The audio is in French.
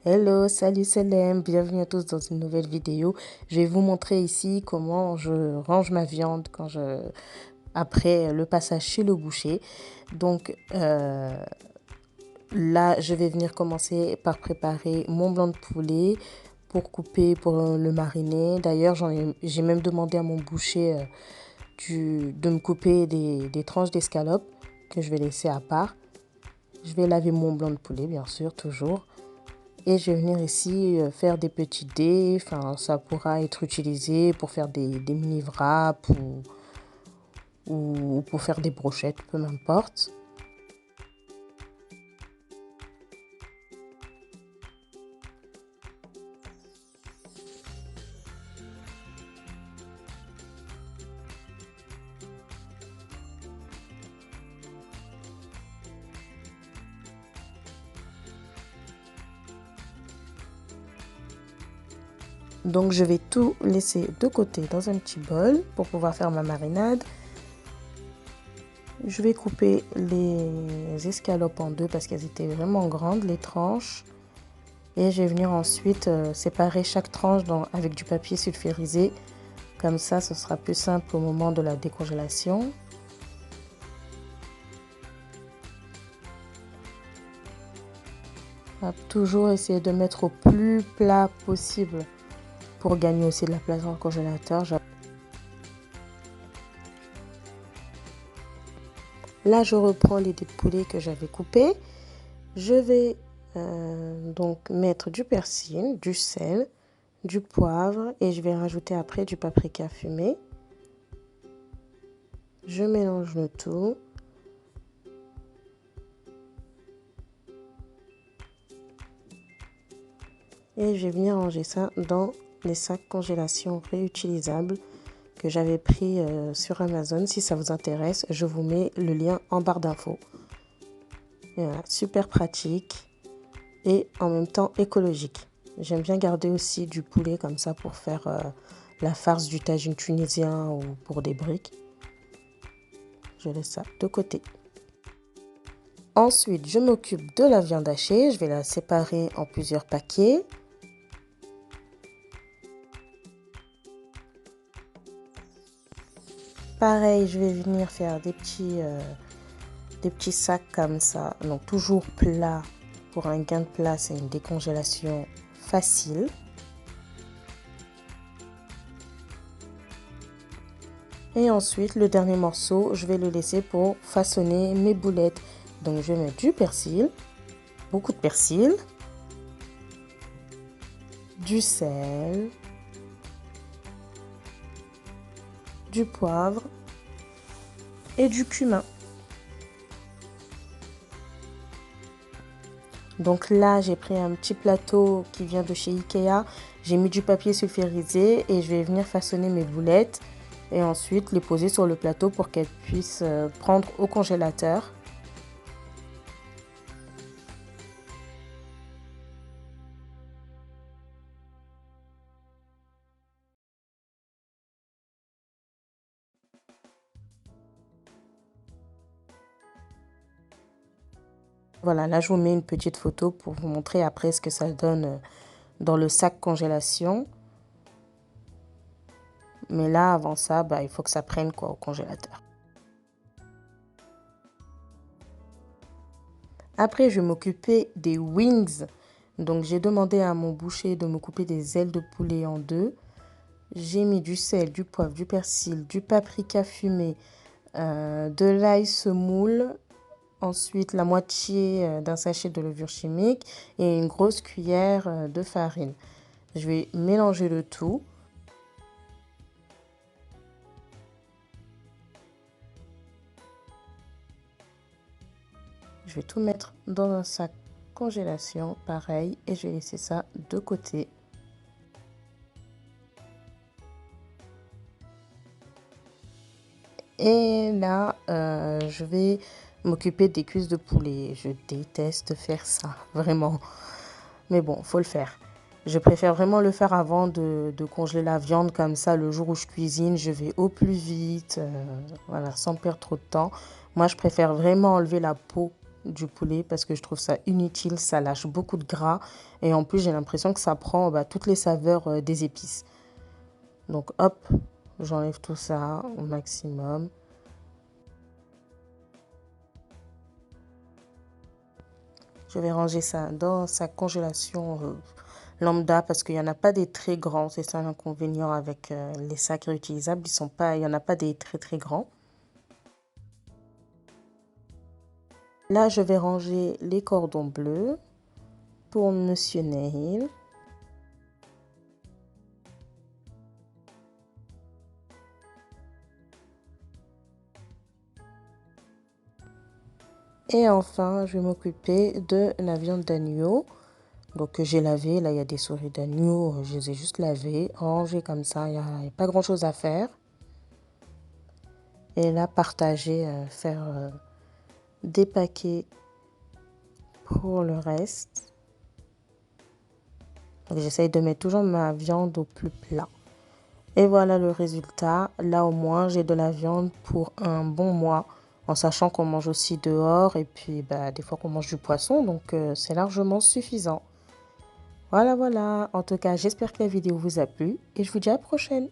Hello, salut Selem, bienvenue à tous dans une nouvelle vidéo. Je vais vous montrer ici comment je range ma viande après le passage chez le boucher. Donc là, je vais venir commencer par préparer mon blanc de poulet pour couper, pour le mariner. D'ailleurs, j'ai même demandé à mon boucher de me couper des tranches d'escalope que je vais laisser à part. Je vais laver mon blanc de poulet, bien sûr, toujours. Et je vais venir ici faire des petits dés. Enfin, ça pourra être utilisé pour faire des mini wraps ou pour faire des brochettes, peu m'importe. Donc, je vais tout laisser de côté dans un petit bol pour pouvoir faire ma marinade. Je vais couper les escalopes en deux parce qu'elles étaient vraiment grandes, les tranches. Et je vais venir ensuite séparer chaque tranche avec du papier sulfurisé. Comme ça, ce sera plus simple au moment de la décongélation. Toujours essayer de mettre au plus plat possible pour gagner aussi de la place dans le congélateur. Là, je reprends les dés de poulet que j'avais coupés. Je vais donc mettre du persil, du sel, du poivre et je vais rajouter après du paprika fumé. Je mélange le tout. Et je vais venir ranger ça dans les sacs congélation réutilisables que j'avais pris sur Amazon. Si ça vous intéresse, je vous mets le lien en barre d'infos. Voilà, super pratique et en même temps écologique. J'aime bien garder aussi du poulet comme ça pour faire la farce du tagine tunisien ou pour des briques. Je laisse ça de côté. Ensuite, je m'occupe de la viande hachée. Je vais la séparer en plusieurs paquets. Pareil, je vais venir faire des petits sacs comme ça. Donc toujours plat. Pour un gain de place et une décongélation facile. Et ensuite, le dernier morceau, je vais le laisser pour façonner mes boulettes. Donc, je vais mettre du persil, beaucoup de persil, du sel, du poivre et du cumin. Donc là, j'ai pris un petit plateau qui vient de chez Ikea. J'ai mis du papier sulfurisé et je vais venir façonner mes boulettes et ensuite les poser sur le plateau pour qu'elles puissent prendre au congélateur. Voilà, là je vous mets une petite photo pour vous montrer après ce que ça donne dans le sac congélation. Mais là, avant ça, il faut que ça prenne au congélateur. Après, je vais m'occuper des wings. Donc, j'ai demandé à mon boucher de me couper des ailes de poulet en deux. J'ai mis du sel, du poivre, du persil, du paprika fumé, de l'ail semoule. Ensuite, la moitié d'un sachet de levure chimique et une grosse cuillère de farine. Je vais mélanger le tout. Je vais tout mettre dans un sac congélation, pareil, et je vais laisser ça de côté. Et là, je vais m'occuper des cuisses de poulet. Je déteste faire ça, vraiment. Mais bon, faut le faire. Je préfère vraiment le faire avant de congeler la viande comme ça. Le jour où je cuisine, je vais au plus vite, voilà, sans perdre trop de temps. Moi, je préfère vraiment enlever la peau du poulet parce que je trouve ça inutile, ça lâche beaucoup de gras et en plus j'ai l'impression que ça prend toutes les saveurs des épices. Donc hop, j'enlève tout ça au maximum. Je vais ranger ça dans sa congélation lambda parce qu'il n'y en a pas des très grands. C'est ça l'inconvénient avec les sacs réutilisables. Ils sont pas, il n'y en a pas des très très grands. Là, je vais ranger les cordons bleus pour Monsieur Neil. Et enfin, je vais m'occuper de la viande d'agneau. Donc, que j'ai lavé. Là, il y a des souris d'agneau. Je les ai juste lavées, rangées comme ça. Il n'y a pas grand-chose à faire. Et là, partager, faire des paquets pour le reste. Donc, j'essaye de mettre toujours ma viande au plus plat. Et voilà le résultat. Là, au moins, j'ai de la viande pour un bon mois. En sachant qu'on mange aussi dehors. Et puis, des fois qu'on mange du poisson. Donc, c'est largement suffisant. Voilà, voilà. En tout cas, j'espère que la vidéo vous a plu. Et je vous dis à la prochaine.